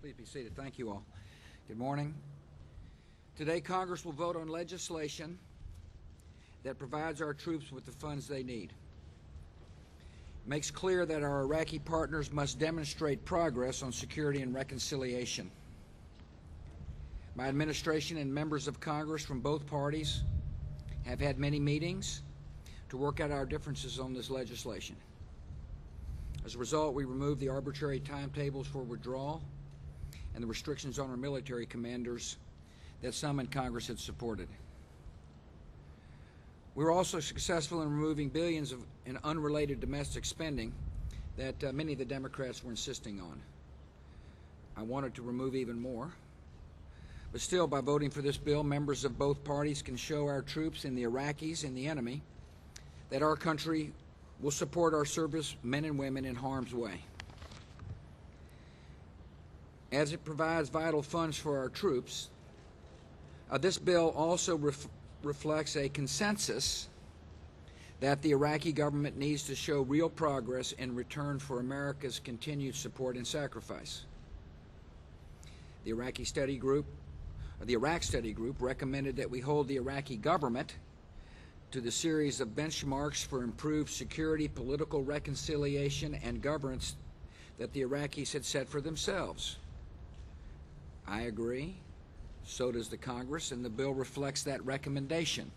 Please be seated. Thank you all. Good morning. Today, Congress will vote on legislation that provides our troops with the funds they need. It makes clear that our Iraqi partners must demonstrate progress on security and reconciliation. My administration and members of Congress from both parties have had many meetings to work out our differences on this legislation. As a result, we removed the arbitrary timetables for withdrawal and the restrictions on our military commanders that some in Congress had supported. We were also successful in removing billions in unrelated domestic spending that many of the Democrats were insisting on. I wanted to remove even more. But still, by voting for this bill, members of both parties can show our troops and the Iraqis and the enemy that our country will support our service men and women in harm's way. As it provides vital funds for our troops, this bill also reflects a consensus that the Iraqi government needs to show real progress in return for America's continued support and sacrifice. The Iraq Study Group recommended that we hold the Iraqi government to the series of benchmarks for improved security, political reconciliation, and governance that the Iraqis had set for themselves. I agree. So does the Congress, and the bill reflects that recommendation.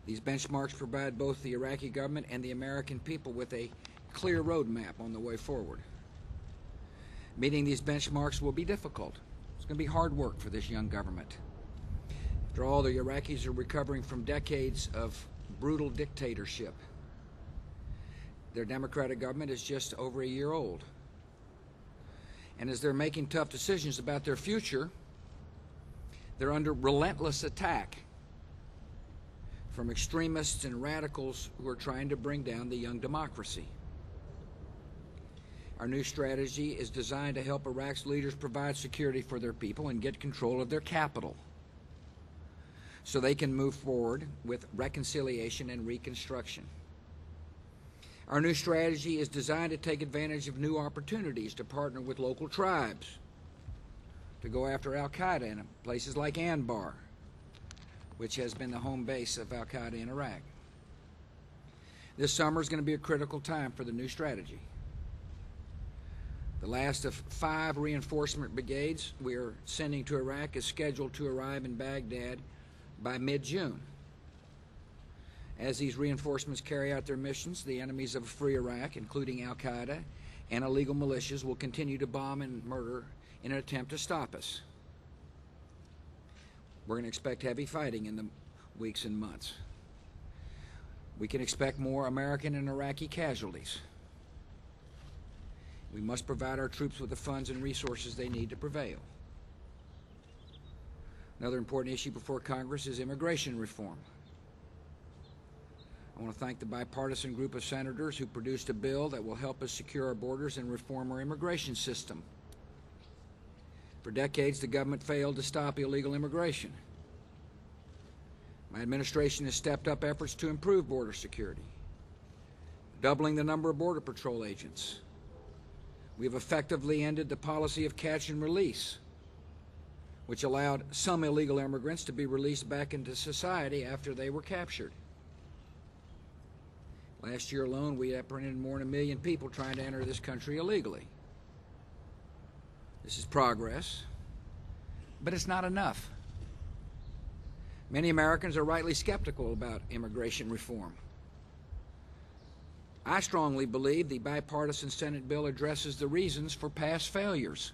These benchmarks provide both the Iraqi government and the American people with a clear roadmap on the way forward. Meeting these benchmarks will be difficult. It's going to be hard work for this young government. After all, the Iraqis are recovering from decades of brutal dictatorship. Their democratic government is just over a year old. And as they're making tough decisions about their future, they're under relentless attack from extremists and radicals who are trying to bring down the young democracy. Our new strategy is designed to help Iraq's leaders provide security for their people and get control of their capital so they can move forward with reconciliation and reconstruction. Our new strategy is designed to take advantage of new opportunities to partner with local tribes, to go after al-Qaeda in places like Anbar, which has been the home base of al-Qaeda in Iraq. This summer is going to be a critical time for the new strategy. The last of 5 reinforcement brigades we are sending to Iraq is scheduled to arrive in Baghdad by mid-June. As these reinforcements carry out their missions, the enemies of a free Iraq, including al-Qaeda and illegal militias, will continue to bomb and murder in an attempt to stop us. We're going to expect heavy fighting in the weeks and months. We can expect more American and Iraqi casualties. We must provide our troops with the funds and resources they need to prevail. Another important issue before Congress is immigration reform. I want to thank the bipartisan group of senators who produced a bill that will help us secure our borders and reform our immigration system. For decades, the government failed to stop illegal immigration. My administration has stepped up efforts to improve border security, doubling the number of Border Patrol agents. We have effectively ended the policy of catch and release, which allowed some illegal immigrants to be released back into society after they were captured. Last year alone, we apprehended more than 1 million people trying to enter this country illegally. This is progress, but it's not enough. Many Americans are rightly skeptical about immigration reform. I strongly believe the bipartisan Senate bill addresses the reasons for past failures,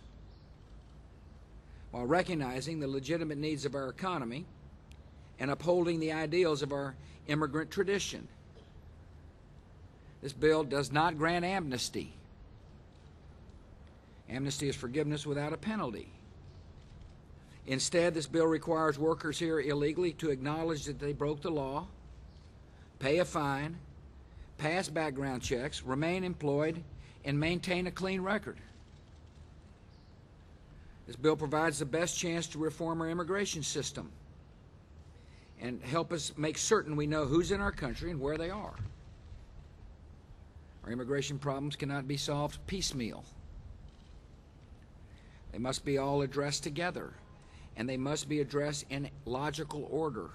while recognizing the legitimate needs of our economy and upholding the ideals of our immigrant tradition. This bill does not grant amnesty. Amnesty is forgiveness without a penalty. Instead, this bill requires workers here illegally to acknowledge that they broke the law, pay a fine, pass background checks, remain employed, and maintain a clean record. This bill provides the best chance to reform our immigration system and help us make certain we know who's in our country and where they are. Our immigration problems cannot be solved piecemeal. They must be all addressed together, and they must be addressed in logical order.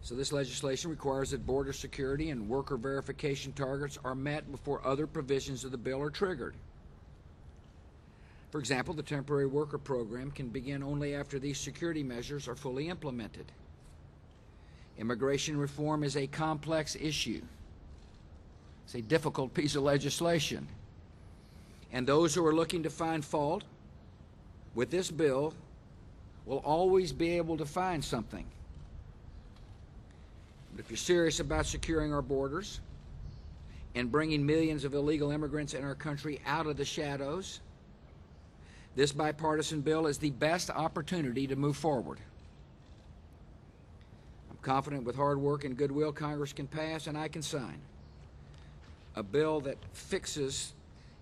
So this legislation requires that border security and worker verification targets are met before other provisions of the bill are triggered. For example, the temporary worker program can begin only after these security measures are fully implemented. Immigration reform is a complex issue. It's a difficult piece of legislation. And those who are looking to find fault with this bill will always be able to find something. But if you're serious about securing our borders and bringing millions of illegal immigrants in our country out of the shadows, this bipartisan bill is the best opportunity to move forward. I'm confident with hard work and goodwill, Congress can pass and I can sign a bill that fixes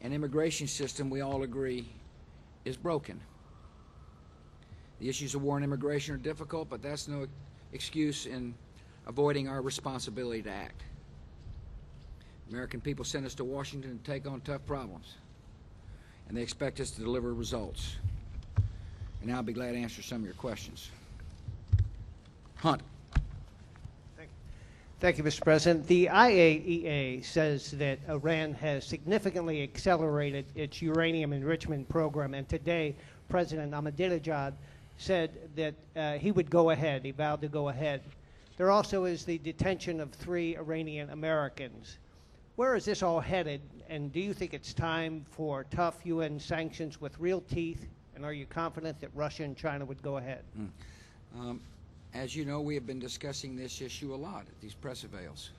an immigration system we all agree is broken. The issues of war and immigration are difficult, but that's no excuse in avoiding our responsibility to act. American people sent us to Washington to take on tough problems, and they expect us to deliver results. And now I'll be glad to answer some of your questions. Hunt. Thank you, Mr. President. The IAEA says that Iran has significantly accelerated its uranium enrichment program, and today President Ahmadinejad said that he would go ahead. He vowed to go ahead. There also is the detention of 3 Iranian Americans. Where is this all headed, and do you think it's time for tough UN sanctions with real teeth, and are you confident that Russia and China would go ahead? As you know, we have been discussing this issue a lot at these press avails.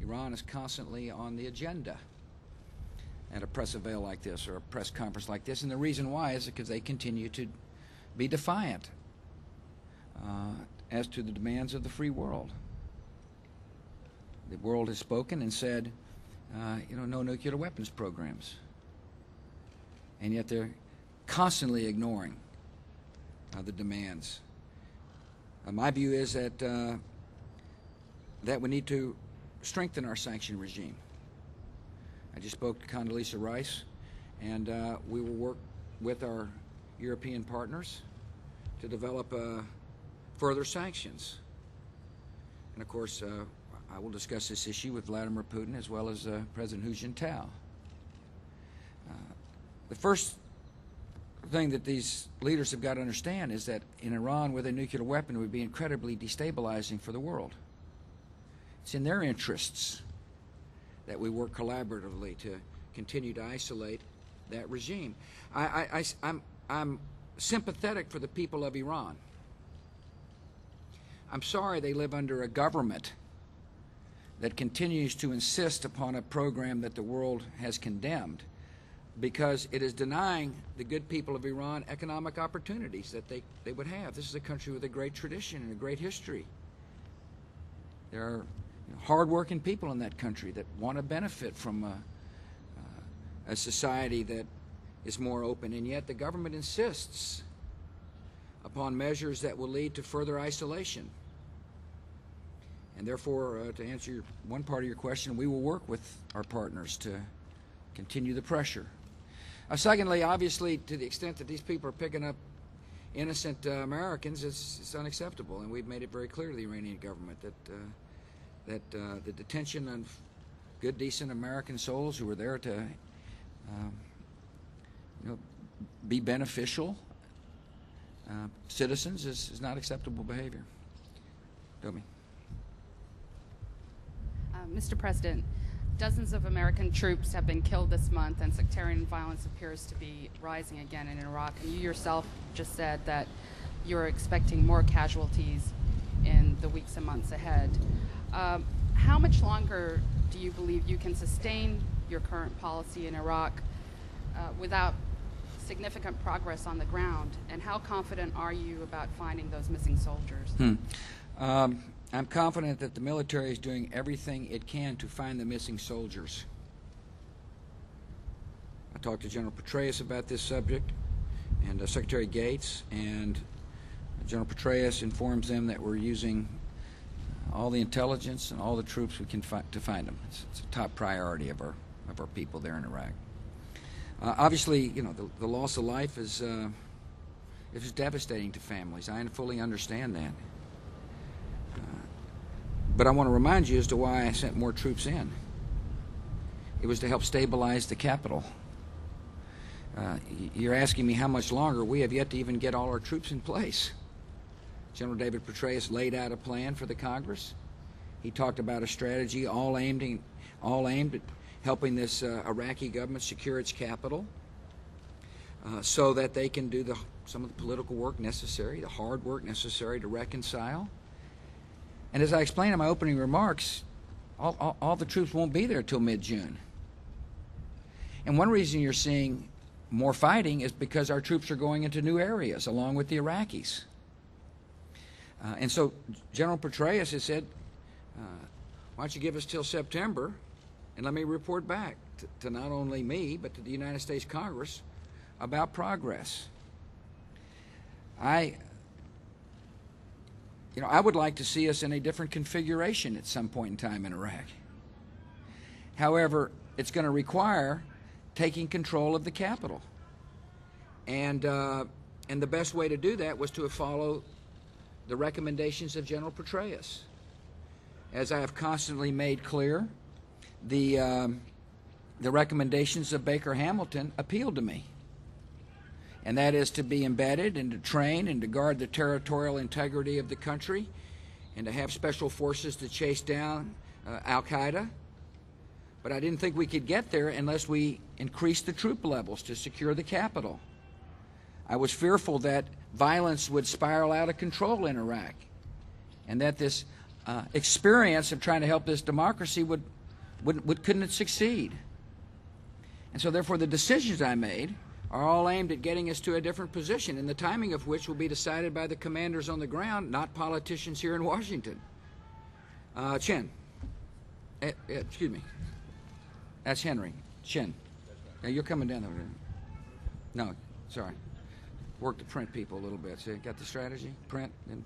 Iran is constantly on the agenda at a press avail like this or a press conference like this, and the reason why is because they continue to be defiant as to the demands of the free world. The world has spoken and said, no nuclear weapons programs. And yet they're constantly ignoring the demands. My view is that that we need to strengthen our sanction regime. I just spoke to Condoleezza Rice, and we will work with our European partners to develop further sanctions. And of course, I will discuss this issue with Vladimir Putin as well as President Hu Jintao. The first thing that these leaders have got to understand is that in Iran with a nuclear weapon would be incredibly destabilizing for the world. It's in their interests that we work collaboratively to continue to isolate that regime. I'm sympathetic for the people of Iran. I'm sorry they live under a government that continues to insist upon a program that the world has condemned, because it is denying the good people of Iran economic opportunities that they would have. This is a country with a great tradition and a great history. There are hard-working people in that country that want to benefit from a society that is more open, and yet the government insists upon measures that will lead to further isolation. And therefore, to answer one part of your question, we will work with our partners to continue the pressure. Secondly, obviously, to the extent that these people are picking up innocent Americans, it's unacceptable, and we've made it very clear to the Iranian government that the detention of good, decent American souls who were there to be beneficial citizens is not acceptable behavior. Domi. Mr. President, dozens of American troops have been killed this month, and sectarian violence appears to be rising again in Iraq. And you yourself just said that you're expecting more casualties in the weeks and months ahead. How much longer do you believe you can sustain your current policy in Iraq without significant progress on the ground? And how confident are you about finding those missing soldiers? I'm confident that the military is doing everything it can to find the missing soldiers. I talked to General Petraeus about this subject, and Secretary Gates, and General Petraeus informs them that we're using all the intelligence and all the troops we can to find them. It's a top priority of our people there in Iraq. Obviously, you know, the loss of life is devastating to families. I fully understand that. But I want to remind you as to why I sent more troops in. It was to help stabilize the capital. You're asking me how much longer. We have yet to even get all our troops in place. General David Petraeus laid out a plan for the Congress. He talked about a strategy all aimed at helping this Iraqi government secure its capital so that they can do some of the political work necessary, the hard work necessary to reconcile. And as I explained in my opening remarks, all the troops won't be there till mid-June. And one reason you're seeing more fighting is because our troops are going into new areas along with the Iraqis. And so General Petraeus has said, why don't you give us till September and let me report back to not only me but to the United States Congress about progress. I would like to see us in a different configuration at some point in time in Iraq. However, it's going to require taking control of the capital. And the best way to do that was to follow the recommendations of General Petraeus. As I have constantly made clear, the recommendations of Baker Hamilton appealed to me. And that is to be embedded and to train and to guard the territorial integrity of the country and to have special forces to chase down al-Qaeda. But I didn't think we could get there unless we increased the troop levels to secure the capital. I was fearful that violence would spiral out of control in Iraq and that this experience of trying to help this democracy couldn't succeed. And so therefore the decisions I made are all aimed at getting us to a different position, and the timing of which will be decided by the commanders on the ground, not politicians here in Washington. Chen. Excuse me. That's Henry. Chen. Now you're coming down there. No, sorry. Work the print people a little bit. So you got the strategy? Print? And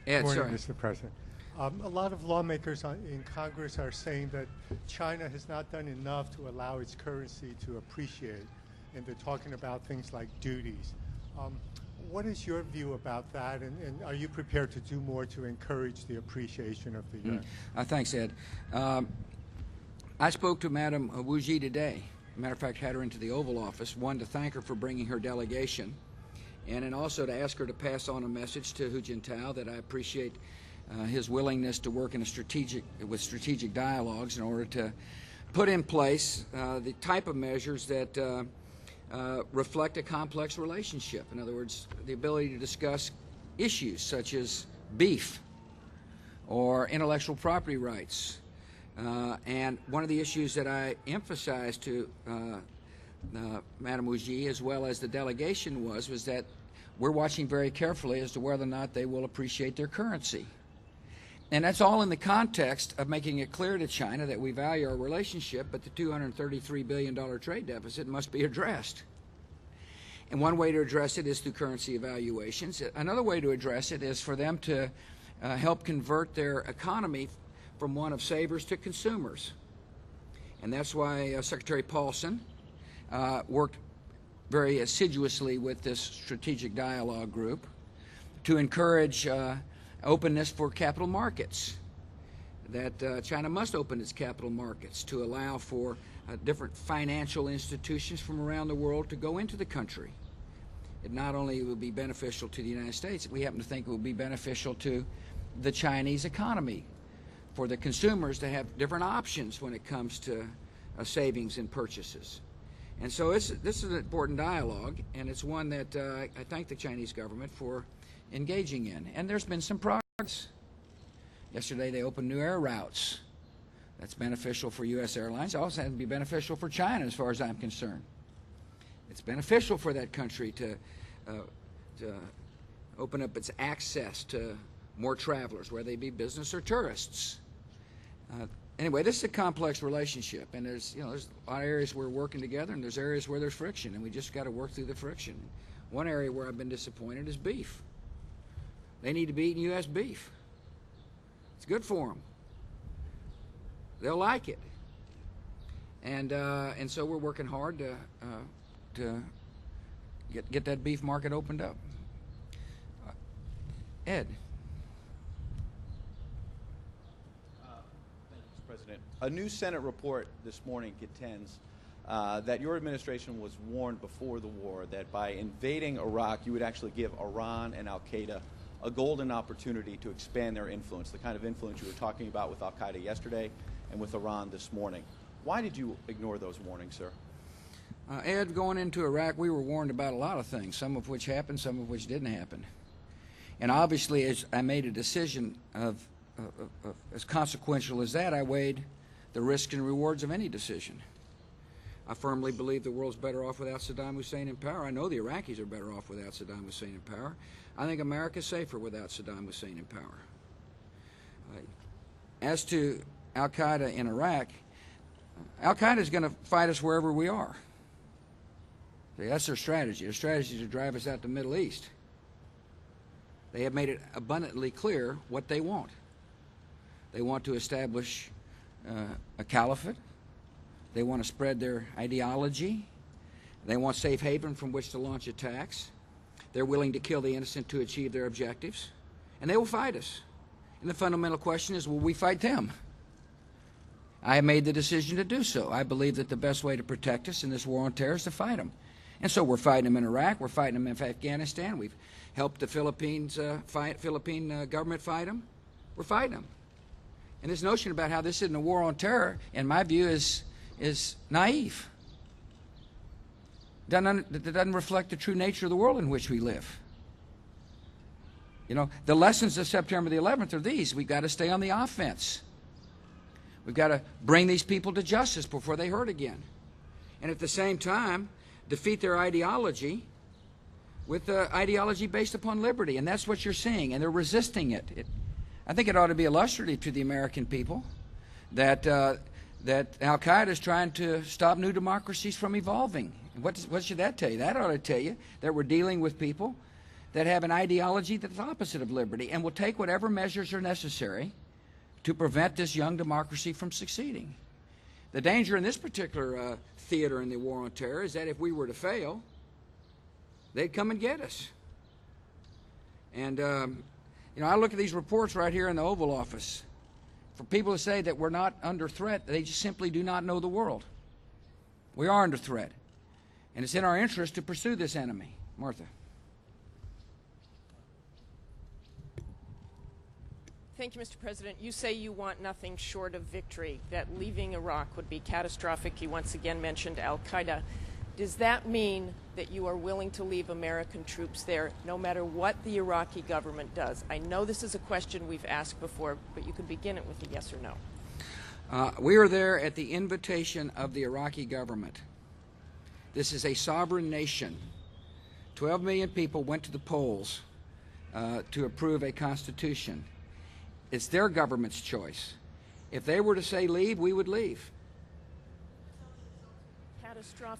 Ed, Good morning, sorry. Mr. President. A lot of lawmakers in Congress are saying that China has not done enough to allow its currency to appreciate, and they're talking about things like duties. What is your view about that, and are you prepared to do more to encourage the appreciation of the yuan? Thanks, Ed. I spoke to Madam Wu Ji today. Matter of fact, had her into the Oval Office, one, to thank her for bringing her delegation, and then also to ask her to pass on a message to Hu Jintao that I appreciate his willingness to work with strategic dialogues in order to put in place the type of measures that reflect a complex relationship. In other words, the ability to discuss issues such as beef or intellectual property rights. And one of the issues that I emphasized to Madam Wu Ji, as well as the delegation, was that we're watching very carefully as to whether or not they will appreciate their currency. And that's all in the context of making it clear to China that we value our relationship, but the $233 billion trade deficit must be addressed. And one way to address it is through currency evaluations. Another way to address it is for them to help convert their economy from one of savers to consumers. And that's why Secretary Paulson worked very assiduously with this strategic dialogue group to encourage openness for capital markets, that China must open its capital markets to allow for different financial institutions from around the world to go into the country. It not only will be beneficial to the United States, we happen to think it will be beneficial to the Chinese economy, for the consumers to have different options when it comes to savings and purchases. And so this is an important dialogue, and it's one that I thank the Chinese government for engaging in. And there's been some progress. Yesterday they opened new air routes. That's beneficial for U.S. airlines. It also has to be beneficial for China as far as I'm concerned. It's beneficial for that country to open up its access to more travelers, whether they be business or tourists. Anyway, this is a complex relationship, and there's a lot of areas where we're working together, and there's areas where there's friction, and we just got to work through the friction. One area where I've been disappointed is beef. They need to be eating U.S. beef. It's good for them. They'll like it. And so we're working hard to get that beef market opened up. Ed. Thank you, Mr. President. A new Senate report this morning contends that your administration was warned before the war that by invading Iraq, you would actually give Iran and al-Qaeda a golden opportunity to expand their influence, the kind of influence you were talking about with al-Qaeda yesterday and with Iran this morning. Why did you ignore those warnings, sir? Ed, going into Iraq, we were warned about a lot of things, some of which happened, some of which didn't happen. And obviously, as I made a decision as consequential as that, I weighed the risks and rewards of any decision. I firmly believe the world's better off without Saddam Hussein in power. I know the Iraqis are better off without Saddam Hussein in power. I think America's safer without Saddam Hussein in power. As to al-Qaeda in Iraq, al-Qaeda is going to fight us wherever we are. That's their strategy. Their strategy is to drive us out to the Middle East. They have made it abundantly clear what they want. They want to establish a caliphate. They want to spread their ideology. They want safe haven from which to launch attacks. They're willing to kill the innocent to achieve their objectives. And they will fight us. And the fundamental question is, will we fight them? I have made the decision to do so. I believe that the best way to protect us in this war on terror is to fight them. And so we're fighting them in Iraq. We're fighting them in Afghanistan. We've helped the Philippine government fight them. We're fighting them. And this notion about how this isn't a war on terror, in my view, is naive. It doesn't reflect the true nature of the world in which we live. You know, the lessons of September the 11th are these. We've got to stay on the offense. We've got to bring these people to justice before they hurt again. And at the same time, defeat their ideology with ideology based upon liberty. And that's what you're seeing, and they're resisting it. I think it ought to be illustrative to the American people that al-Qaeda is trying to stop new democracies from evolving. What should that tell you? That ought to tell you that we're dealing with people that have an ideology that's opposite of liberty and will take whatever measures are necessary to prevent this young democracy from succeeding. The danger in this particular theater in the war on terror is that if we were to fail, they'd come and get us. And, you know, I look at these reports right here in the Oval Office. For people to say that we're not under threat, they just simply do not know the world. We are under threat. And it's in our interest to pursue this enemy. Martha. Thank you, Mr. President. You say you want nothing short of victory, that leaving Iraq would be catastrophic. You once again mentioned al-Qaeda. Does that mean that you are willing to leave American troops there no matter what the Iraqi government does? I know this is a question we've asked before, but you can begin it with a yes or no. We are there at the invitation of the Iraqi government. This is a sovereign nation. 12 million people went to the polls to approve a constitution. It's their government's choice. If they were to say leave, we would leave.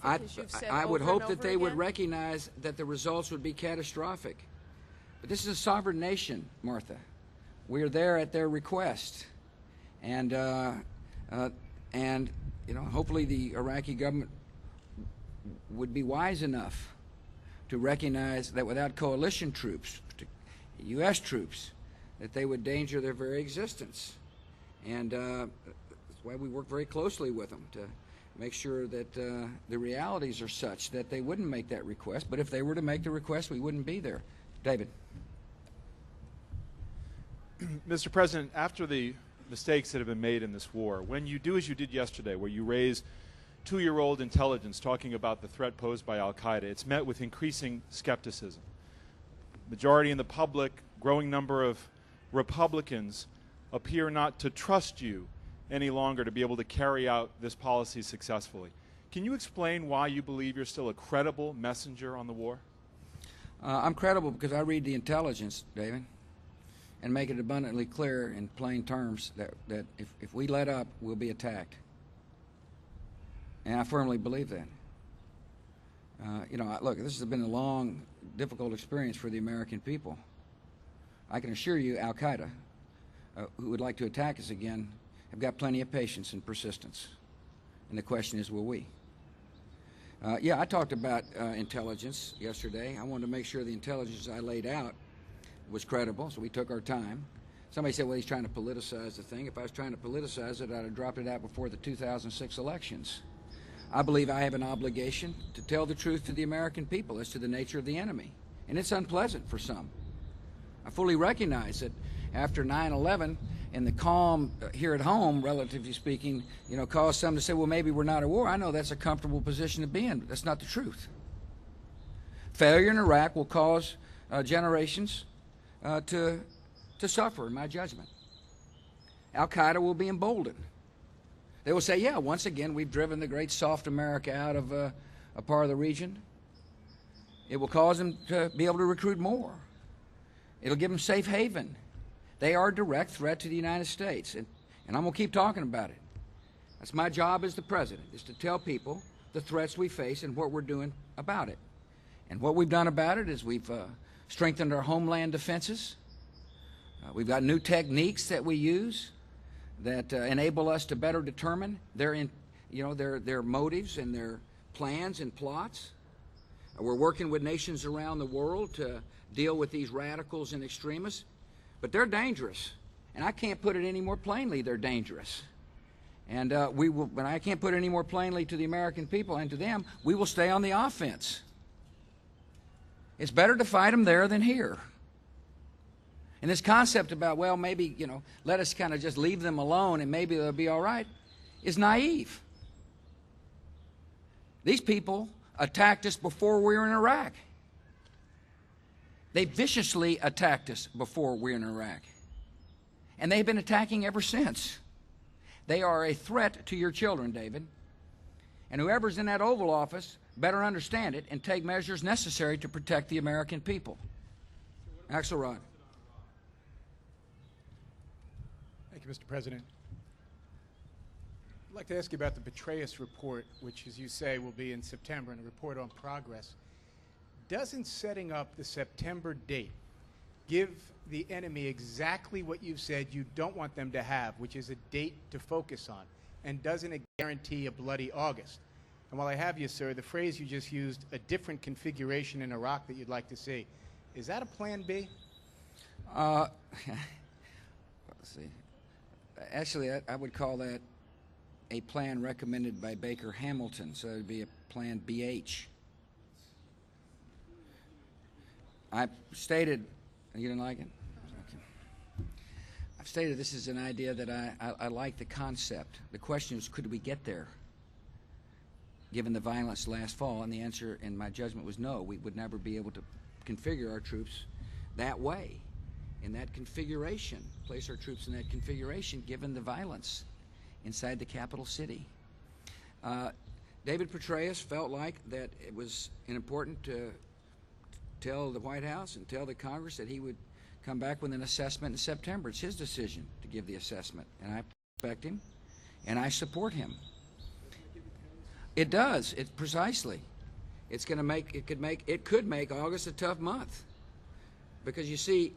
I would hope that they would recognize that the results would be catastrophic. But this is a sovereign nation, Martha. We are there at their request. And you know, hopefully the Iraqi government would be wise enough to recognize that without coalition troops, U.S. troops, that they would endanger their very existence. And that's why we work very closely with them to make sure that the realities are such that they wouldn't make that request. But if they were to make the request, we wouldn't be there. David. Mr. President, after the mistakes that have been made in this war, when you do as you did yesterday, where you raise 2-year-old intelligence talking about the threat posed by al-Qaeda, it's met with increasing skepticism. Majority in the public, growing number of Republicans appear not to trust you any longer to be able to carry out this policy successfully. Can you explain why you believe you're still a credible messenger on the war? I'm credible because I read the intelligence, David, and make it abundantly clear in plain terms that if we let up, we'll be attacked. And I firmly believe that. You know, look, this has been a long, difficult experience for the American people. I can assure you al-Qaeda, who would like to attack us again, have got plenty of patience and persistence. And the question is, will we? Yeah, I talked about intelligence yesterday. I wanted to make sure the intelligence I laid out was credible, so we took our time. Somebody said, well, he's trying to politicize the thing. If I was trying to politicize it, I'd have dropped it out before the 2006 elections. I believe I have an obligation to tell the truth to the American people as to the nature of the enemy. And it's unpleasant for some. I fully recognize that after 9/11 and the calm here at home, relatively speaking, caused some to say, well, maybe we're not at war. I know that's a comfortable position to be in, but that's not the truth. Failure in Iraq will cause generations to suffer, in my judgment. Al-Qaeda will be emboldened. They will say, yeah, once again, we've driven the great soft America out of a part of the region. It will cause them to be able to recruit more. It'll give them safe haven. They are a direct threat to the United States, and I'm going to keep talking about it. That's my job as the president, is to tell people the threats we face and what we're doing about it. And what we've done about it is we've strengthened our homeland defenses. We've got new techniques that we use that enable us to better determine their motives and their plans and plots. We're working with nations around the world to deal with these radicals and extremists, but they're dangerous, and I can't put it any more plainly. They're dangerous, and but I can't put it any more plainly to the American people and to them. We will stay on the offense. It's better to fight them there than here. And this concept about, well, maybe, let us kind of just leave them alone and maybe they'll be all right, is naive. These people attacked us before we were in Iraq. They viciously attacked us before we were in Iraq. And they've been attacking ever since. They are a threat to your children, David. And whoever's in that Oval Office better understand it and take measures necessary to protect the American people. Axelrod. Thank you, Mr. President. I'd like to ask you about the Petraeus report, which, as you say, will be in September, and a report on progress. Doesn't setting up the September date give the enemy exactly what you've said you don't want them to have, which is a date to focus on? And doesn't it guarantee a bloody August? And while I have you, sir, the phrase you just used, a different configuration in Iraq that you'd like to see, is that a plan B? Let's see. Actually, I would call that a plan recommended by Baker Hamilton, so it would be a plan BH. I stated, you didn't like it? Okay. I've stated this is an idea that I like the concept. The question is, could we get there, given the violence last fall? And the answer, in my judgment, was no. We would never be able to configure our troops that way, in that configuration, place our troops in that configuration, given the violence inside the capital city. David Petraeus felt like that it was important to tell the White House and tell the Congress that he would come back with an assessment in September. It's his decision to give the assessment, and I respect him, and I support him. It does. It precisely. It's going to make it could make August a tough month, because you see,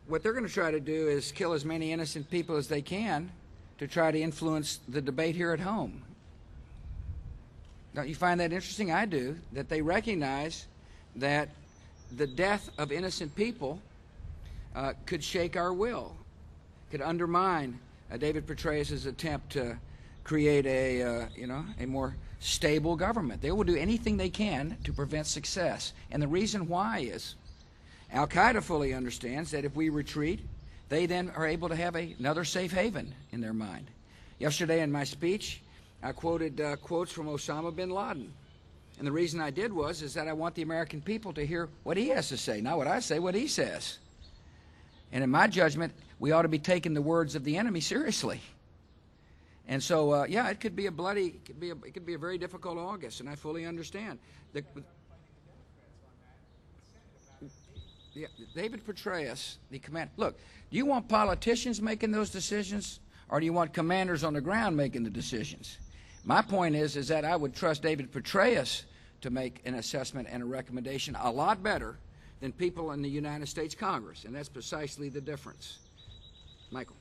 what they're going to try to do is kill as many innocent people as they can to try to influence the debate here at home. Don't you find that interesting? I do. That they recognize that the death of innocent people could shake our will, could undermine David Petraeus' attempt to create a more stable government. They will do anything they can to prevent success. And the reason why is Al-Qaeda fully understands that if we retreat, they then are able to have another safe haven in their mind. Yesterday in my speech, I quoted quotes from Osama bin Laden. And the reason I did is that I want the American people to hear what he has to say, not what I say, what he says. And in my judgment, we ought to be taking the words of the enemy seriously. And so, yeah, it could be it could be a very difficult August, and I fully understand. Yeah, David Petraeus, the commander. Look, do you want politicians making those decisions, or do you want commanders on the ground making the decisions? My point is that I would trust David Petraeus to make an assessment and a recommendation a lot better than people in the United States Congress, and that's precisely the difference. Michael.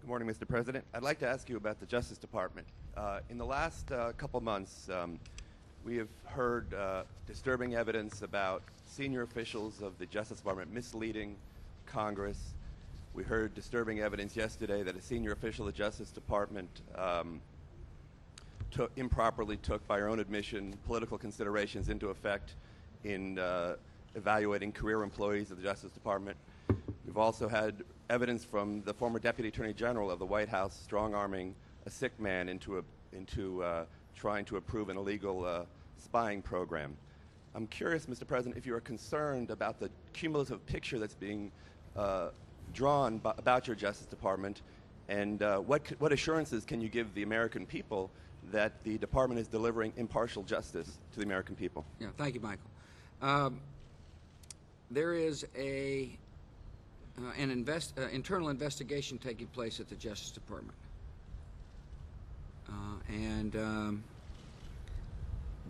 Good morning, Mr. President. I'd like to ask you about the Justice Department. In the last couple months, we have heard disturbing evidence about senior officials of the Justice Department misleading Congress. We heard disturbing evidence yesterday that a senior official of the Justice Department improperly took, by her own admission, political considerations into effect in evaluating career employees of the Justice Department. We've also had evidence from the former Deputy Attorney General of the White House strong-arming a sick man into trying to approve an illegal spying program. I'm curious, Mr. President, if you are concerned about the cumulative picture that's being drawn about your Justice Department, and what assurances can you give the American people that the department is delivering impartial justice to the American people? Yeah, thank you, Michael. There is an internal investigation taking place at the Justice Department.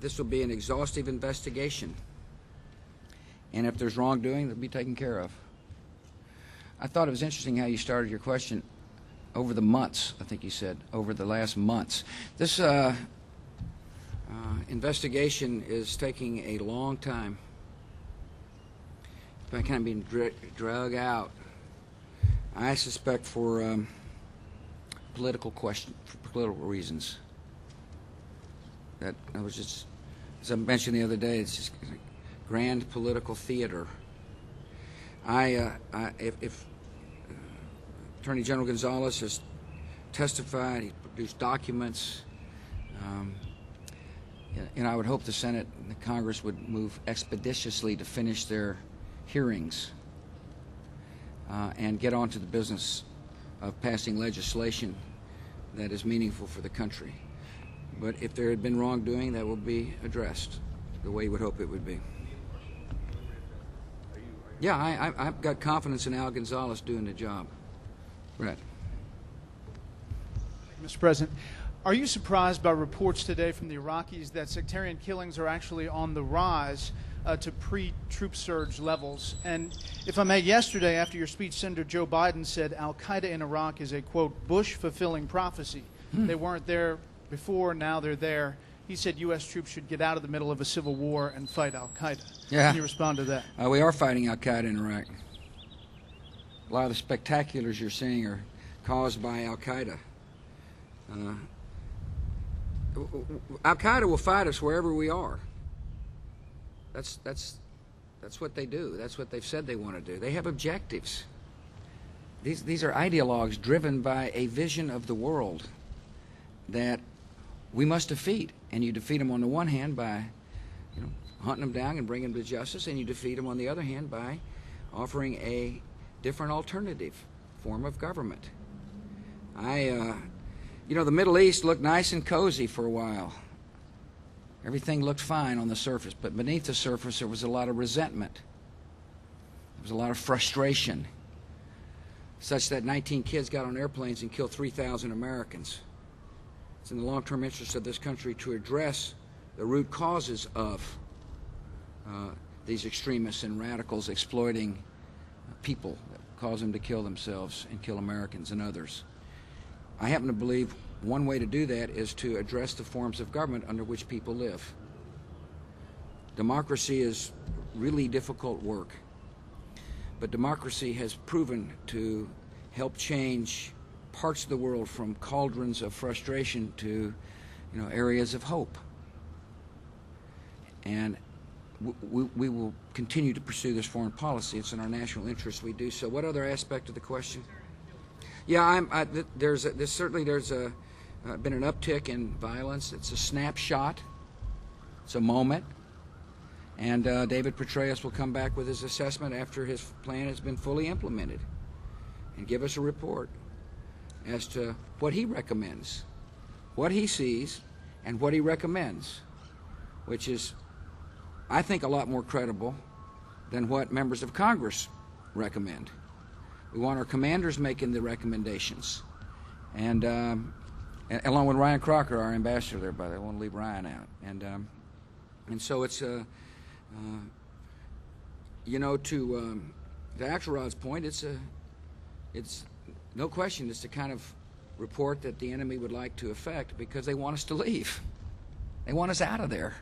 This will be an exhaustive investigation. And if there's wrongdoing, it'll be taken care of. I thought it was interesting how you started your question over the months, I think you said, over the last months. This investigation is taking a long time. It's kind of being drug out. I suspect for political reasons. That was just, as I mentioned the other day, it's just grand political theater. If Attorney General Gonzalez has testified, he produced documents, and I would hope the Senate and the Congress would move expeditiously to finish their hearings and get on to the business of passing legislation that is meaningful for the country. But if there had been wrongdoing, that will be addressed the way you would hope it would be. Yeah, I've got confidence in Al Gonzalez doing the job. Brett. Mr. President, are you surprised by reports today from the Iraqis that sectarian killings are actually on the rise to pre-troop surge levels? And if I may, yesterday after your speech, Senator Joe Biden said al-Qaeda in Iraq is a, quote, Bush-fulfilling prophecy. They weren't there before, now they're there. He said U.S. troops should get out of the middle of a civil war and fight al-Qaeda. Yeah. Can you respond to that? We are fighting al-Qaeda in Iraq. A lot of the spectaculars you're seeing are caused by al-Qaeda. Al-Qaeda will fight us wherever we are. That's what they do. That's what they've said they want to do. They have objectives. These are ideologues driven by a vision of the world that we must defeat. And you defeat them on the one hand by, hunting them down and bringing them to justice, and you defeat them on the other hand by offering a different alternative form of government. The Middle East looked nice and cozy for a while. Everything looked fine on the surface, but beneath the surface there was a lot of resentment. There was a lot of frustration, such that 19 kids got on airplanes and killed 3,000 Americans. It's in the long-term interest of this country to address the root causes of these extremists and radicals exploiting people that cause them to kill themselves and kill Americans and others. I happen to believe one way to do that is to address the forms of government under which people live. Democracy is really difficult work, but democracy has proven to help change parts of the world from cauldrons of frustration to, areas of hope. And we will continue to pursue this foreign policy. It's in our national interest we do so. What other aspect of the question? Yeah, there's been an uptick in violence. It's a snapshot. It's a moment. And David Petraeus will come back with his assessment after his plan has been fully implemented and give us a report as to what he recommends, what he sees, and what he recommends, which is, I think, a lot more credible than what members of Congress recommend. We want our commanders making the recommendations, and along with Ryan Crocker, our ambassador there, by the way. I won't leave Ryan out. And so it's, to Axelrod's point, it's no question, it's the kind of report that the enemy would like to effect because they want us to leave. They want us out of there.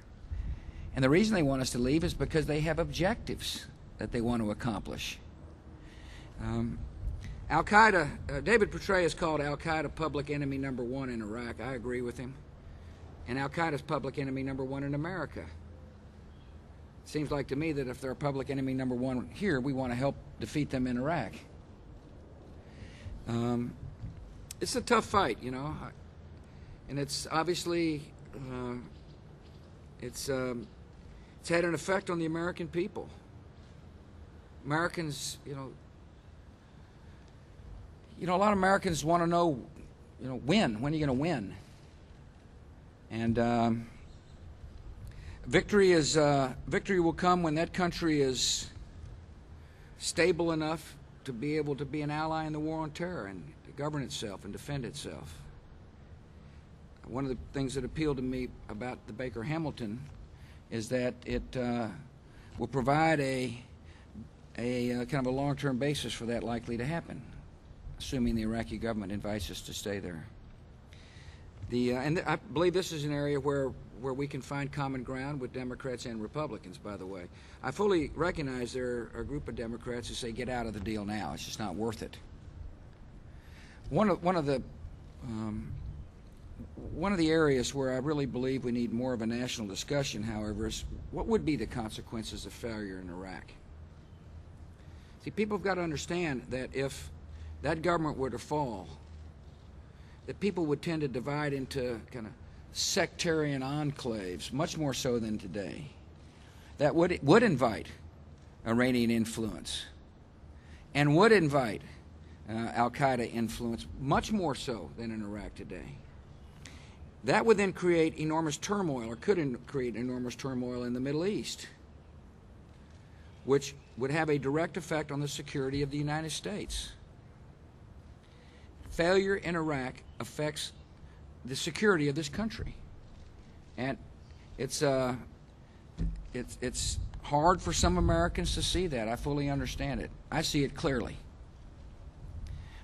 And the reason they want us to leave is because they have objectives that they want to accomplish. Al-Qaeda, David Petraeus called Al-Qaeda public enemy number one in Iraq. I agree with him. And Al-Qaeda's public enemy number one in America. It seems like to me that if they're public enemy number one here, we want to help defeat them in Iraq. It's a tough fight, you know, and it's obviously it's had an effect on the American people. Americans, you know, a lot of Americans want to know, you know, when are you going to win? And victory will come when that country is stable enough to be able to be an ally in the war on terror and to govern itself and defend itself. One of the things that appealed to me about the Baker-Hamilton is that it will provide a kind of a long-term basis for that likely to happen, assuming the Iraqi government invites us to stay there. And I believe this is an area where we can find common ground with Democrats and Republicans, by the way. I fully recognize there are a group of Democrats who say, get out of the deal now. It's just not worth it. One of the areas where I really believe we need more of a national discussion, however, is what would be the consequences of failure in Iraq? See, people have got to understand that if that government were to fall, that people would tend to divide into kind of sectarian enclaves, much more so than today, that would invite Iranian influence and would invite Al-Qaeda influence, much more so than in Iraq today. That would then create enormous turmoil, or could create enormous turmoil in the Middle East, which would have a direct effect on the security of the United States. Failure in Iraq affects the security of this country, and it's hard for some Americans to see that. I fully understand it. I see it clearly.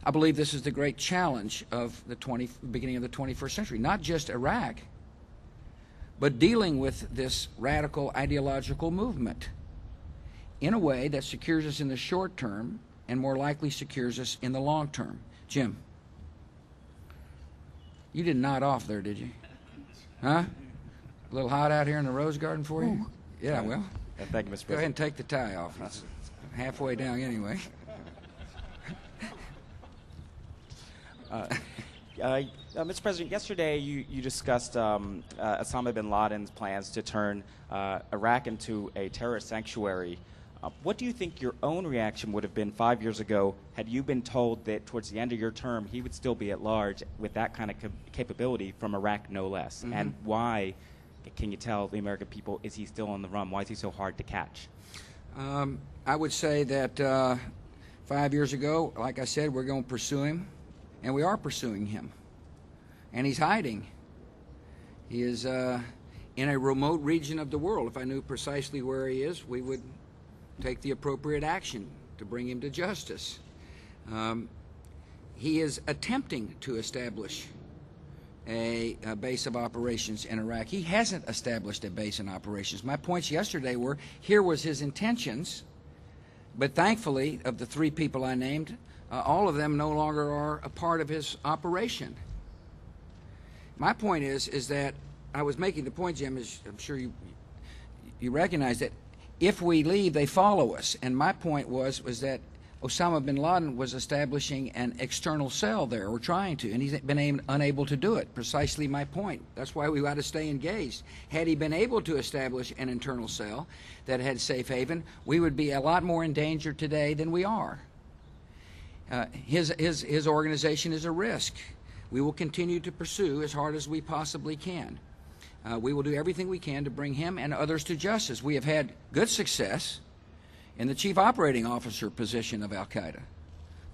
I believe this is the great challenge of the beginning of the 21st century, not just Iraq, but dealing with this radical ideological movement in a way that secures us in the short term and more likely secures us in the long term. Jim, you didn't nod off there, did you? Huh? A little hot out here in the Rose Garden for you? Ooh. Yeah, well, thank you, Mr. President. Go ahead and take the tie off. It's halfway down anyway. Mr. President, yesterday you discussed Osama bin Laden's plans to turn Iraq into a terrorist sanctuary. What do you think your own reaction would have been 5 years ago had you been told that towards the end of your term he would still be at large with that kind of capability from Iraq, no less? Mm-hmm. And why, can you tell the American people, is he still on the run? Why is he so hard to catch? I would say that 5 years ago, like I said, we're going to pursue him, and we are pursuing him. And he's hiding. He is in a remote region of the world. If I knew precisely where he is, we would take the appropriate action to bring him to justice. He is attempting to establish a base of operations in Iraq. He hasn't established a base in operations. My points yesterday were, here was his intentions, but thankfully, of the three people I named, all of them no longer are a part of his operation. My point is that I was making the point, Jim, as I'm sure you recognize, that if we leave, they follow us. And my point was that Osama bin Laden was establishing an external cell there, or trying to, and he's been unable to do it. Precisely my point. That's why we got to stay engaged. Had he been able to establish an internal cell that had safe haven, we would be a lot more in danger today than we are. His organization is a risk. We will continue to pursue as hard as we possibly can. We will do everything we can to bring him and others to justice. We have had good success in the chief operating officer position of Al-Qaeda.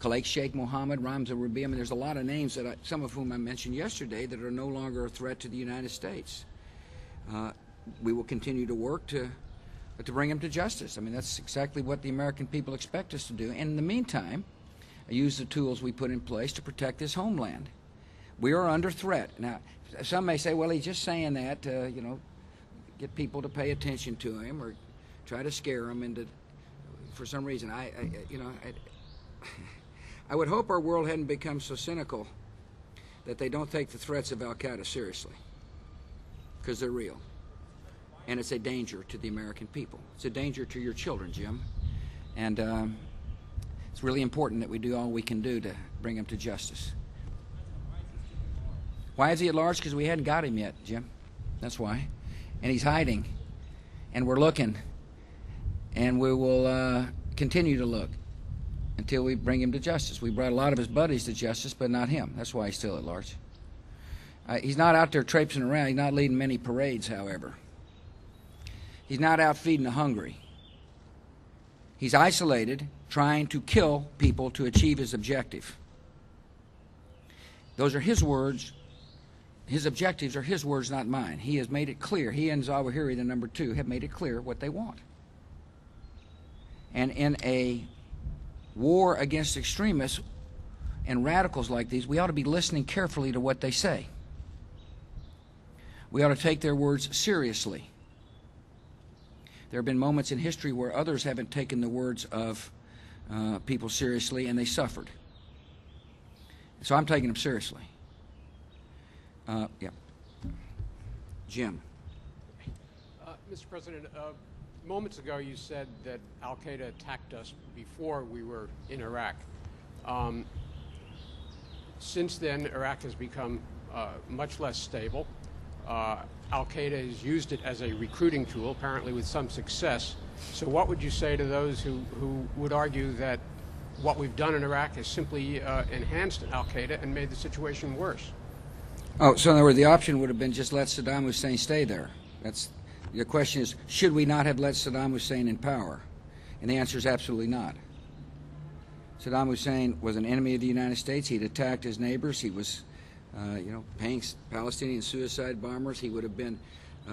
Khalid Sheikh Mohammed, Ramza Rabi, I mean, there's a lot of names, some of whom I mentioned yesterday, that are no longer a threat to the United States. We will continue to work to bring him to justice. I mean, that's exactly what the American people expect us to do. And in the meantime, use the tools we put in place to protect this homeland. We are under threat. Now, some may say, well, he's just saying that to, get people to pay attention to him or try to scare them into, for some reason. I would hope our world hadn't become so cynical that they don't take the threats of Al-Qaeda seriously, because they're real. And it's a danger to the American people. It's a danger to your children, Jim. And it's really important that we do all we can do to bring him to justice. Why is he at large? Because we hadn't got him yet, Jim. That's why. And he's hiding. And we're looking. And we will continue to look until we bring him to justice. We brought a lot of his buddies to justice, but not him. That's why he's still at large. He's not out there traipsing around. He's not leading many parades, however. He's not out feeding the hungry. He's isolated, trying to kill people to achieve his objective. Those are his words. His objectives are his words, not mine. He has made it clear. He and Zawahiri, the number 2, have made it clear what they want. And in a war against extremists and radicals like these, we ought to be listening carefully to what they say. We ought to take their words seriously. There have been moments in history where others haven't taken the words of people seriously, and they suffered. So I'm taking them seriously. Yeah. Jim. Mr. President, moments ago you said that Al-Qaeda attacked us before we were in Iraq. Since then, Iraq has become much less stable. Al-Qaeda has used it as a recruiting tool, apparently with some success. So what would you say to those who would argue that what we've done in Iraq has simply enhanced Al-Qaeda and made the situation worse? Oh, so in other words, the option would have been just let Saddam Hussein stay there. The question is, should we not have let Saddam Hussein in power? And the answer is absolutely not. Saddam Hussein was an enemy of the United States. He'd attacked his neighbors. He was paying Palestinian suicide bombers. He would have been,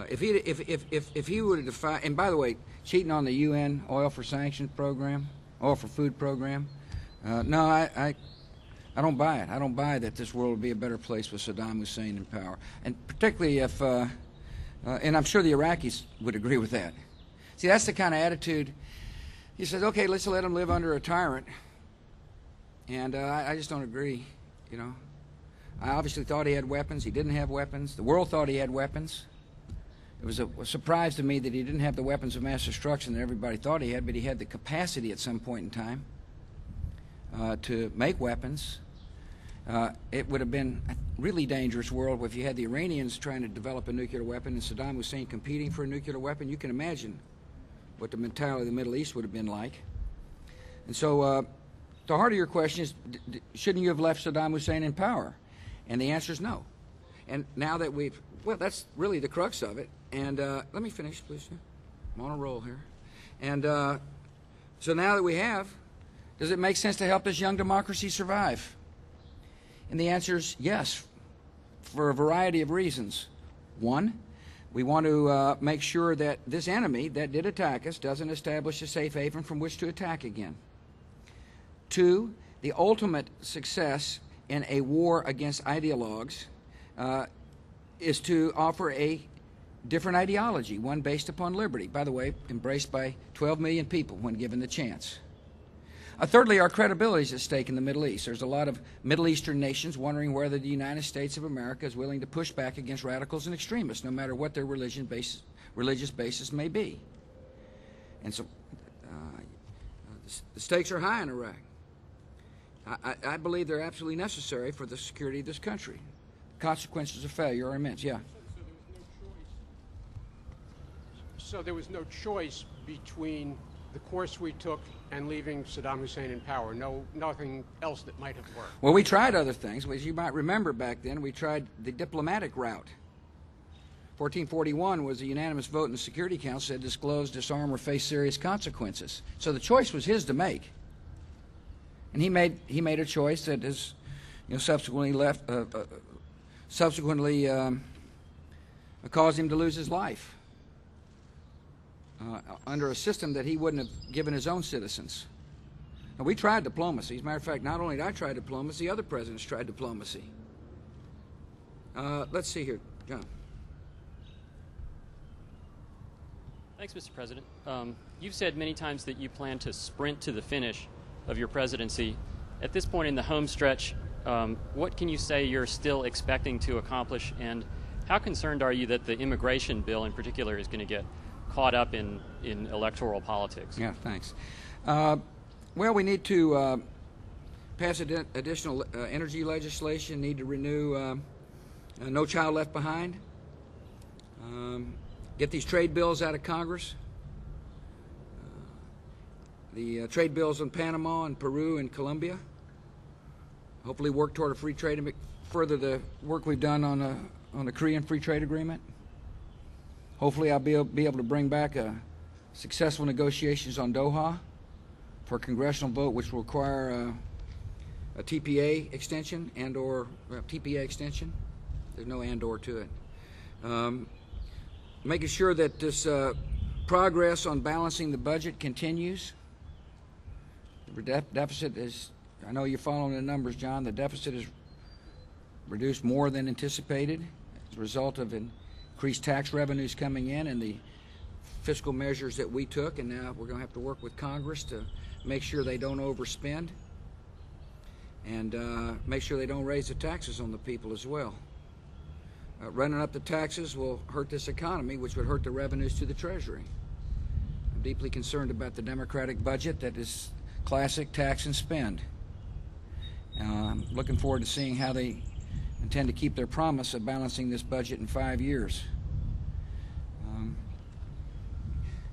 if he would have defied. And by the way, cheating on the UN oil for sanctions program, oil for food program. No, I don't buy it. I don't buy that this world would be a better place with Saddam Hussein in power, and particularly if, and I'm sure the Iraqis would agree with that. See, that's the kind of attitude. He says, okay, let's let him live under a tyrant, and I just don't agree. I obviously thought he had weapons. He didn't have weapons. The world thought he had weapons. It was a surprise to me that he didn't have the weapons of mass destruction that everybody thought he had, but he had the capacity at some point in time to make weapons. It would have been a really dangerous world if you had the Iranians trying to develop a nuclear weapon and Saddam Hussein competing for a nuclear weapon. You can imagine what the mentality of the Middle East would have been like. And so the heart of your question is, shouldn't you have left Saddam Hussein in power? And the answer is no. And now that that's really the crux of it. And let me finish, please. I'm on a roll here. And so now that we have, does it make sense to help this young democracy survive? And the answer is yes, for a variety of reasons. One, we want to make sure that this enemy that did attack us doesn't establish a safe haven from which to attack again. Two, the ultimate success in a war against ideologues is to offer a different ideology, one based upon liberty, by the way, embraced by 12 million people when given the chance. Thirdly, our credibility is at stake in the Middle East. There's a lot of Middle Eastern nations wondering whether the United States of America is willing to push back against radicals and extremists, no matter what their religious basis may be. And so the stakes are high in Iraq. I believe they're absolutely necessary for the security of this country. The consequences of failure are immense. Yeah. So there was no choice between the course we took and leaving Saddam Hussein in power. Nothing else that might have worked. Well, we tried other things. As you might remember back then, we tried the diplomatic route. 1441 was a unanimous vote in the Security Council that disclosed, disarm, or face serious consequences. So the choice was his to make. And he made a choice that has, subsequently caused him to lose his life under a system that he wouldn't have given his own citizens. And we tried diplomacy. As a matter of fact, not only did I try diplomacy, other presidents tried diplomacy. Let's see here, John. Thanks, Mr. President. You've said many times that you plan to sprint to the finish of your presidency. At this point in the home stretch, what can you say you're still expecting to accomplish, and how concerned are you that the immigration bill in particular is going to get caught up in electoral politics? Yeah, thanks. Well, we need to pass additional energy legislation, need to renew No Child Left Behind, get these trade bills out of Congress, the trade bills on Panama and Peru and Colombia, hopefully work toward a free trade, further the work we've done on the Korean Free Trade Agreement. Hopefully I'll be able to bring back successful negotiations on Doha for a congressional vote, which will require a TPA extension and/or TPA extension. There's no and/or to it. Making sure that this progress on balancing the budget continues. The deficit is, I know you're following the numbers, John, the deficit is reduced more than anticipated as a result of increased tax revenues coming in and the fiscal measures that we took, and now we're going to have to work with Congress to make sure they don't overspend and make sure they don't raise the taxes on the people as well. Running up the taxes will hurt this economy, which would hurt the revenues to the Treasury. I'm deeply concerned about the Democratic budget that is classic tax and spend. I'm looking forward to seeing how they intend to keep their promise of balancing this budget in 5 years.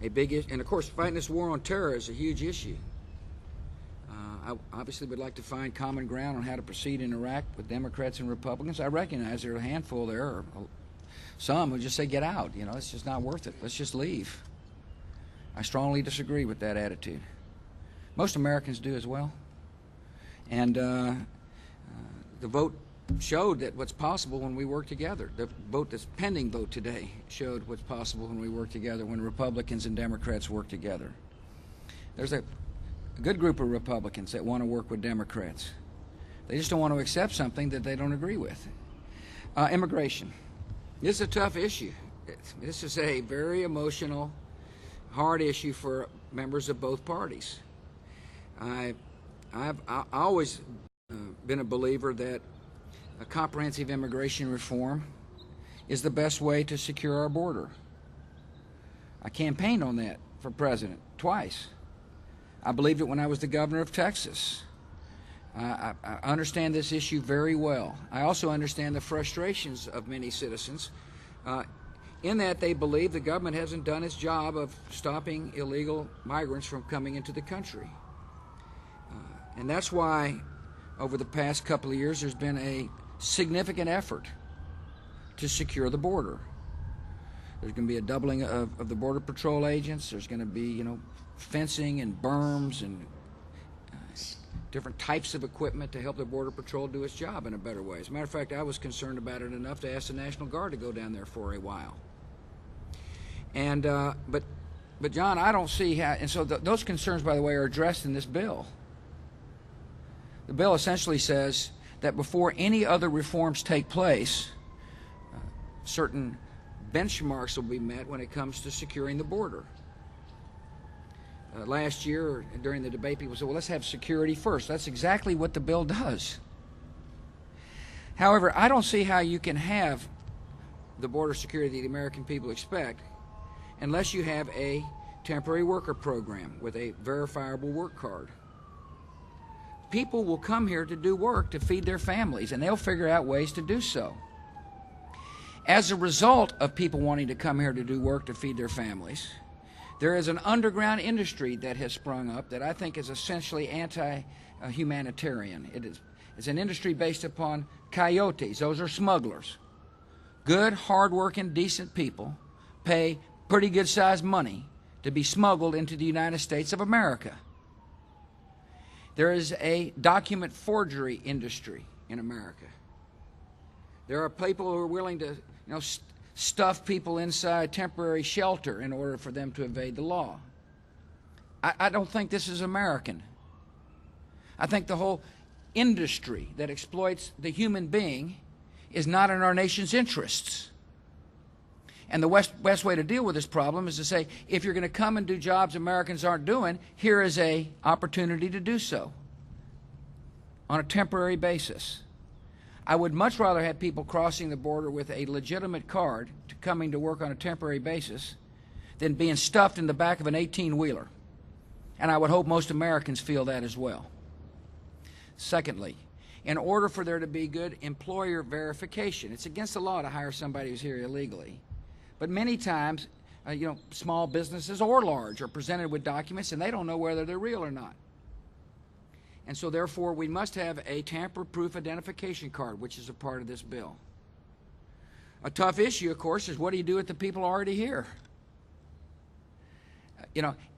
A big issue, and of course, fighting this war on terror is a huge issue. I obviously would like to find common ground on how to proceed in Iraq with Democrats and Republicans. I recognize there are a handful there, or some who just say, get out. You know, it's just not worth it. Let's just leave. I strongly disagree with that attitude. Most Americans do as well. And the vote showed that what's possible when we work together. The vote, this pending vote today, showed what's possible when we work together, when Republicans and Democrats work together. There's a good group of Republicans that want to work with Democrats. They just don't want to accept something that they don't agree with. Immigration. This is a tough issue. This is a very emotional, hard issue for members of both parties. I've always been a believer that a comprehensive immigration reform is the best way to secure our border. I campaigned on that for president twice. I believed it when I was the governor of Texas. I understand this issue very well. I also understand the frustrations of many citizens in that they believe the government hasn't done its job of stopping illegal migrants from coming into the country. And that's why over the past couple of years there's been a significant effort to secure the border. There's going to be a doubling of the Border Patrol agents. There's going to be, fencing and berms and different types of equipment to help the Border Patrol do its job in a better way. As a matter of fact, I was concerned about it enough to ask the National Guard to go down there for a while. And but John, I don't see how. And so those concerns, by the way, are addressed in this bill. The bill essentially says that before any other reforms take place, certain benchmarks will be met when it comes to securing the border. Last year, during the debate, people said, well, let's have security first. That's exactly what the bill does. However, I don't see how you can have the border security the American people expect unless you have a temporary worker program with a verifiable work card. People will come here to do work to feed their families, and they'll figure out ways to do so. As a result of people wanting to come here to do work to feed their families, there is an underground industry that has sprung up that I think is essentially anti-humanitarian. It's an industry based upon coyotes. Those are smugglers. Good, hard-working, decent people pay pretty good-sized money to be smuggled into the United States of America. There is a document forgery industry in America. There are people who are willing to, stuff people inside temporary shelter in order for them to evade the law. I don't think this is American. I think the whole industry that exploits the human being is not in our nation's interests. And the best way to deal with this problem is to say, if you're going to come and do jobs Americans aren't doing, here is an opportunity to do so on a temporary basis. I would much rather have people crossing the border with a legitimate card to coming to work on a temporary basis than being stuffed in the back of an 18-wheeler. And I would hope most Americans feel that as well. Secondly, in order for there to be good employer verification, it's against the law to hire somebody who's here illegally. But many times, small businesses or large are presented with documents and they don't know whether they're real or not. And so therefore, we must have a tamper-proof identification card, which is a part of this bill. A tough issue, of course, is what do you do with the people already here?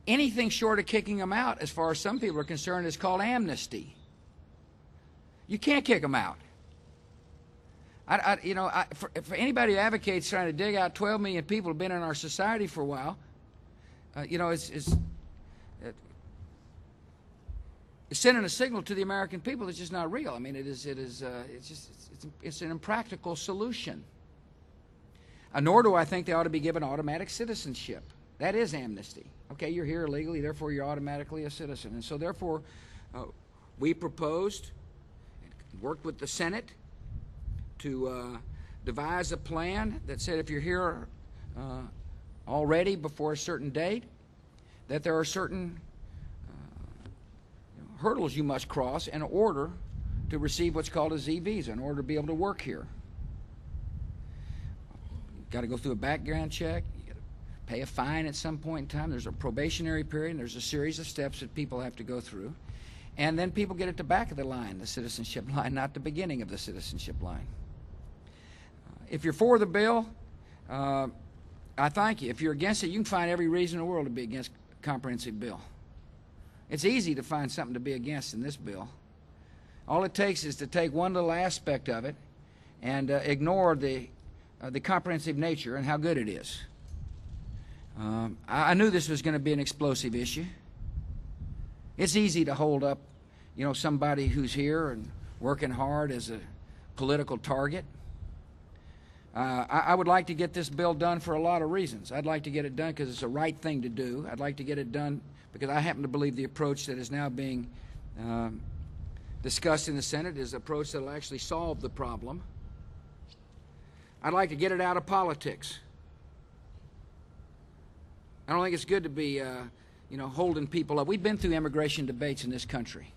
Anything short of kicking them out, as far as some people are concerned, is called amnesty. You can't kick them out. For anybody who advocates trying to dig out 12 million people who've been in our society for a while, it's sending a signal to the American people that's just not real. I mean, it's an impractical solution. Nor do I think they ought to be given automatic citizenship. That is amnesty. Okay, you're here illegally, therefore you're automatically a citizen. And so therefore, we proposed, worked with the Senate to devise a plan that said if you're here already before a certain date, that there are certain hurdles you must cross in order to receive what's called a Z visa, in order to be able to work here. You've got to go through a background check. You've got to pay a fine at some point in time. There's a probationary period, and there's a series of steps that people have to go through. And then people get at the back of the line, the citizenship line, not the beginning of the citizenship line. If you're for the bill, I thank you. If you're against it, you can find every reason in the world to be against a comprehensive bill. It's easy to find something to be against in this bill. All it takes is to take one little aspect of it and ignore the comprehensive nature and how good it is. I knew this was going to be an explosive issue. It's easy to hold up, somebody who's here and working hard as a political target. I would like to get this bill done for a lot of reasons. I'd like to get it done because it's the right thing to do. I'd like to get it done because I happen to believe the approach that is now being discussed in the Senate is an approach that will actually solve the problem. I'd like to get it out of politics. I don't think it's good to be, holding people up. We've been through immigration debates in this country,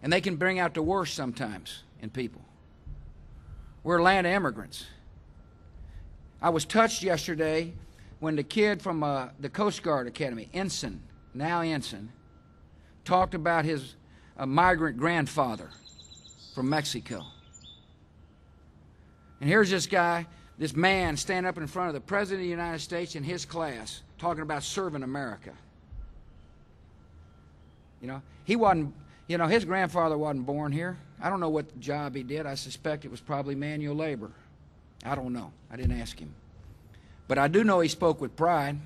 and they can bring out the worst sometimes in people. We're a land of immigrants. I was touched yesterday when the kid from the Coast Guard Academy, ensign, talked about his migrant grandfather from Mexico. And here's this guy, this man, standing up in front of the President of the United States in his class, talking about serving America. He wasn't, his grandfather wasn't born here. I don't know what job he did. I suspect it was probably manual labor. I don't know. I didn't ask him. But I do know he spoke with pride.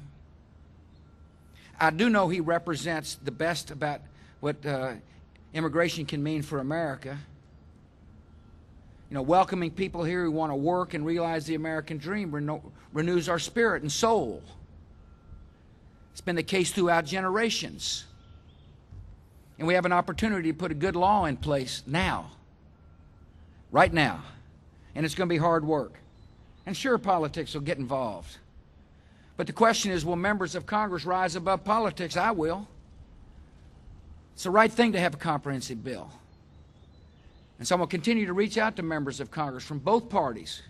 I do know he represents the best about what immigration can mean for America. Welcoming people here who want to work and realize the American dream renews our spirit and soul. It's been the case throughout generations. And we have an opportunity to put a good law in place now, right now. And it's going to be hard work. And sure, politics will get involved. But the question is, will members of Congress rise above politics? I will. It's the right thing to have a comprehensive bill. And so I'm going to continue to reach out to members of Congress from both parties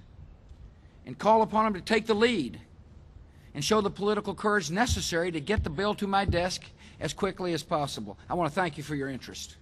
and call upon them to take the lead and show the political courage necessary to get the bill to my desk as quickly as possible. I want to thank you for your interest.